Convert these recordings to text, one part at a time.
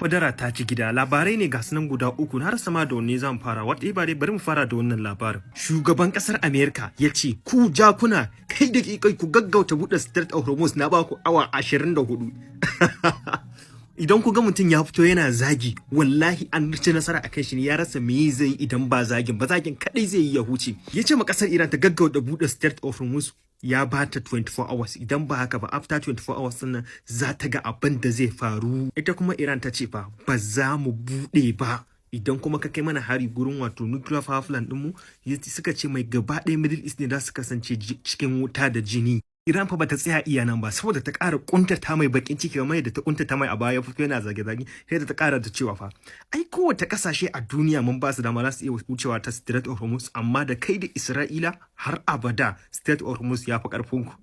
Fadara ta ci gida labarai ne ga sunan guda uku na rasa ma da wanne zan fara wata ba dai bari mu fara da wannan labarin. Shugaban kasar America ya ce ku jakuna kai da kai ku gaggauta buɗe Strait of Hormuz na baku awa 24. Idan ku ga mutum ya fito yana zagi wallahi an ci nasara akan shi ne ya rasa me zai idan ba zagin kadai zai yi ya huce. Ya ce ma kasar Iran ta gaggauta buɗe Strait of Hormuz ya bata 24 hours idan ba haka ba after 24 hours sannan za ta ga abin da zai faru. Ita kuma Iran ta ce fa ba za mu bude ba idan kuma ka kai mana hari gurin wato nuclear power plant din mu. Suka ce mai gaba ɗaya Middle East ne za su kasance cikin wuta da jini. Iran fa bata tsaya iya nan ba saboda ta ƙara kuntata mai bakin ciki kamar yadda ta kuntata mai a baya fito yana zage-zage sai da ta ƙara da cewa fa ai kowace kasashe a duniya mun ba su dama za su iya wucewa ta Strait of Hormuz amma da kai da Isra'ila har abada Strait of Hormuz ya fi ƙarfin ku.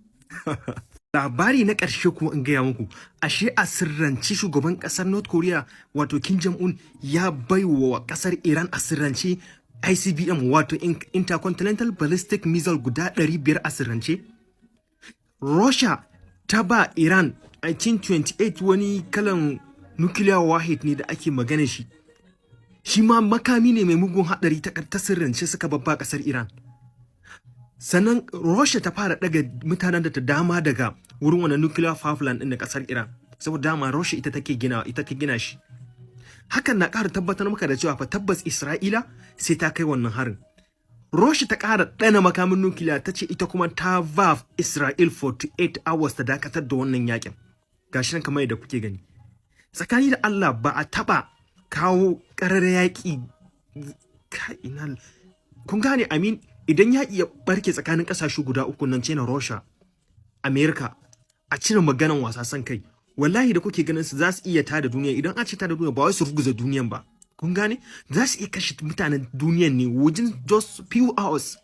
Labari na ƙarshe kuma in gaya muku ashe a sirrance shugaban ƙasar North Korea wato Kim Jong-un ya baiwa ƙasar Iran a sirrance ICBM wato Intercontinental Ballistic Missile guda 500 a sirrance. Russia ta ba Iran 1928 wani kalan nuclear warhead ne da ake magana shi. Shi ma makami ne mai mugun hadari ta sirrance suka babba kasar Iran. Sannan Russia ta fara daga mutanen da ta dama daga wurin wannan nuclear power plant din da kasar Iran. Saboda dama Russia ita take gina shi. Hakan na ƙara tabbatar maka da cewa fa tabbas Isra'ila sai ta kai wannan harin. Russia ta ƙara ɗana makamin nukiliya ta ce ita kuma ta ba Israel 48 hours ta dakatar da wannan yakin. Gashi nan kamar yadda kuke gani. Tsakani da Allah ba a taɓa kawo ƙarar yaƙi. Kun gane amin idan yaƙi ya barke tsakanin ƙasashe guda uku nan ce na Russia, America a cire maganan wasa san kai. Wallahi da kuke ganin su za su iya tada duniya idan a ce tada duniya ba wai su ruguza duniyan ba. Kun gane za su iya kashe mutanen duniyan ne within just few hours.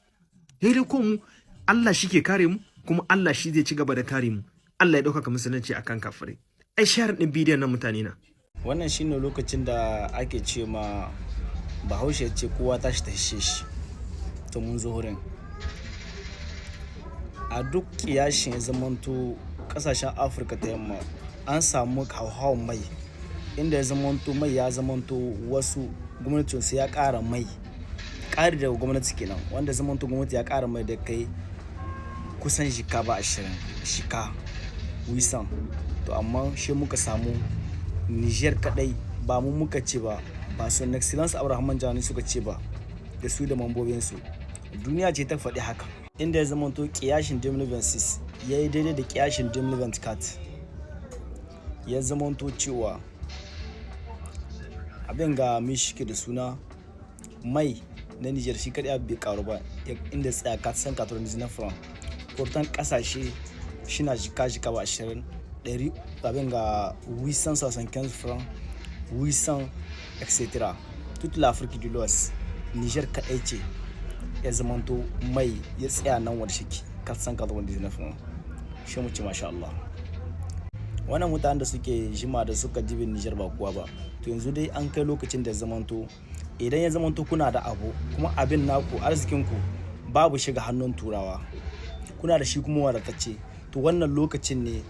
Dai ko mu Allah shi ke kare mu kuma Allah shi zai ci gaba da kare mu. Allah ya ɗaukaka musulunci akan kafirai. Ai share din bidiyon nan mutane na. Wannan shine lokacin da ake ce ma Bahaushe ce kowa tashi ta hishe shi. To mun zo hurin. A duk kiyashin zamanto kasashen Afirka ta yamma an samu hauhawan mai. Inda ya zamanto mai ya zamanto wasu gwamnatin su ya ƙara mai ƙari daga gwamnati kenan wanda zamanto gwamnati ya ƙara mai da kai kusan shika ba 20 shika wisan to amma shi muka samu Niger kadai ba mu muka ce ba son excellence Abraham Jani suka ce ba da su da mambobin su duniya ce ta faɗi haka inda ya zamanto kiyashin 2026 yayi daidai da kiyashin 2024 ya zamanto cewa abin ga mishike da suna mai na Niger shi kadai bai karu ba inda tsaya ka san 99 franc portan kasashe shina jika ba 20 100 abin ga 875 franc 800 etc. toute l'Afrique du l'Ouest Niger kadai ce ya zamanto mai ya tsaya nan wanda shi 499 franc shi mu ce masha Allah. Wannan mutanen da suke jima da suka dibin Niger ba kuwa ba to yanzu dai an kai lokacin da zamanto idan ya zamanto kuna da abu kuma abin naku arzikinku babu shiga hannun turawa kuna da shi kuma wadatacce to wannan lokacin ne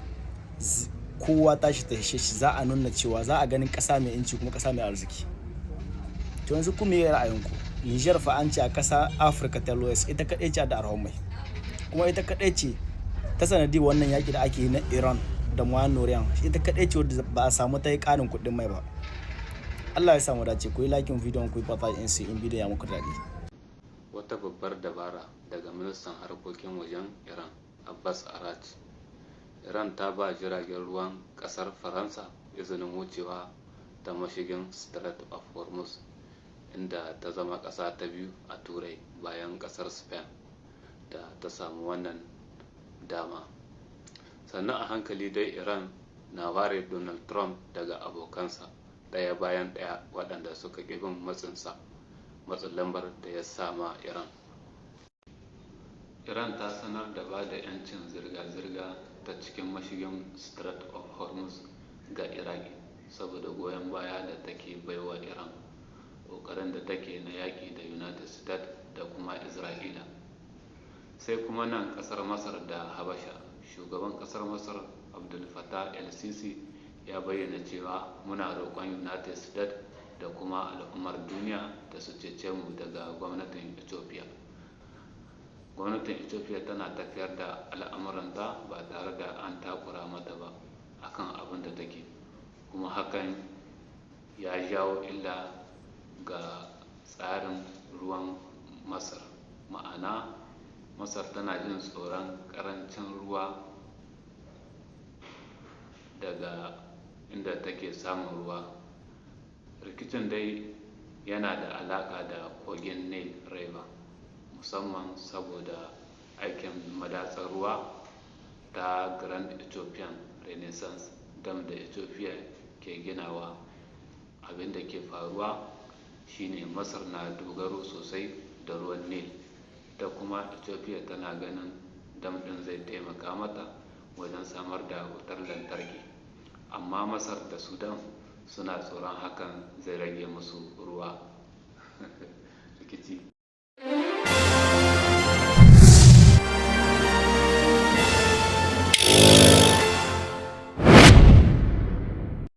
kowa tashi ta hishe shi za a nuna cewa za a ganin kasa mai inci kuma kasa mai arziki. To yanzu kuma yi ra'ayinku Niger fa an ce a kasa Africa ta West ita kadai ce da arhon mai kuma ita kadai ce ta sanadi wannan yaki da ake yi na Iran da Noriyan ita kadai ce wadda ba a samu ta yi karin kuɗin mai ba. Allah ya samu dace ku yi likin bidiyon ku yi fata in bidiyon ya muku daɗi. Wata babbar dabara daga ministan harkokin wajen Iran Abbas Araghchi. Iran ta ba jiragen ruwan kasar Faransa izinin wucewa ta mashigin Strait of Hormuz inda ta zama ƙasa ta biyu a Turai bayan ƙasar Spain da ta samu wannan dama. Sannan a hankali dai Iran na ware Donald Trump daga abokansa ɗaya bayan ɗaya waɗanda suka ƙi bin matsin lambar da ya sama Iran. Iran ta sanar da ba da 'yancin zirga-zirga ta cikin mashigin Strait of Hormuz ga Iraki saboda goyon baya da take baiwa Iran ƙoƙarin da take na yaƙi da United States da kuma Isra'ila. Sai kuma nan ƙasar Masar da Habasha, shugaban ƙasar Masar Abdul Fattah el-Sisi ya bayyana cewa muna roƙon United States da kuma al'ummar duniya da su cece mu daga gwamnatin Ethiopia. Gwamnatin Ethiopia tana tafiyar da al'amuranta ba tare da an takura mata ba akan abin da take, kuma hakan ya jawo illa ga tsarin ruwan Masar. Ma'ana Masar tana jin tsoron ƙarancin ruwa daga inda take samun ruwa. Rikicin dai yana da alaƙa da kogin Nile River, musamman saboda aikin madatsar ruwa ta Grand Ethiopian Renaissance Dam da Ethiopia ke ginawa. Abin da ke faruwa shine Masar na dogaro sosai da ruwan Nile, ta kuma Ethiopia tana ganin dam ɗin zai taimaka mata wajen samar da wutar lantarki, amma Masar da Sudan suna tsoron hakan zai rage musu ruwa. Rikici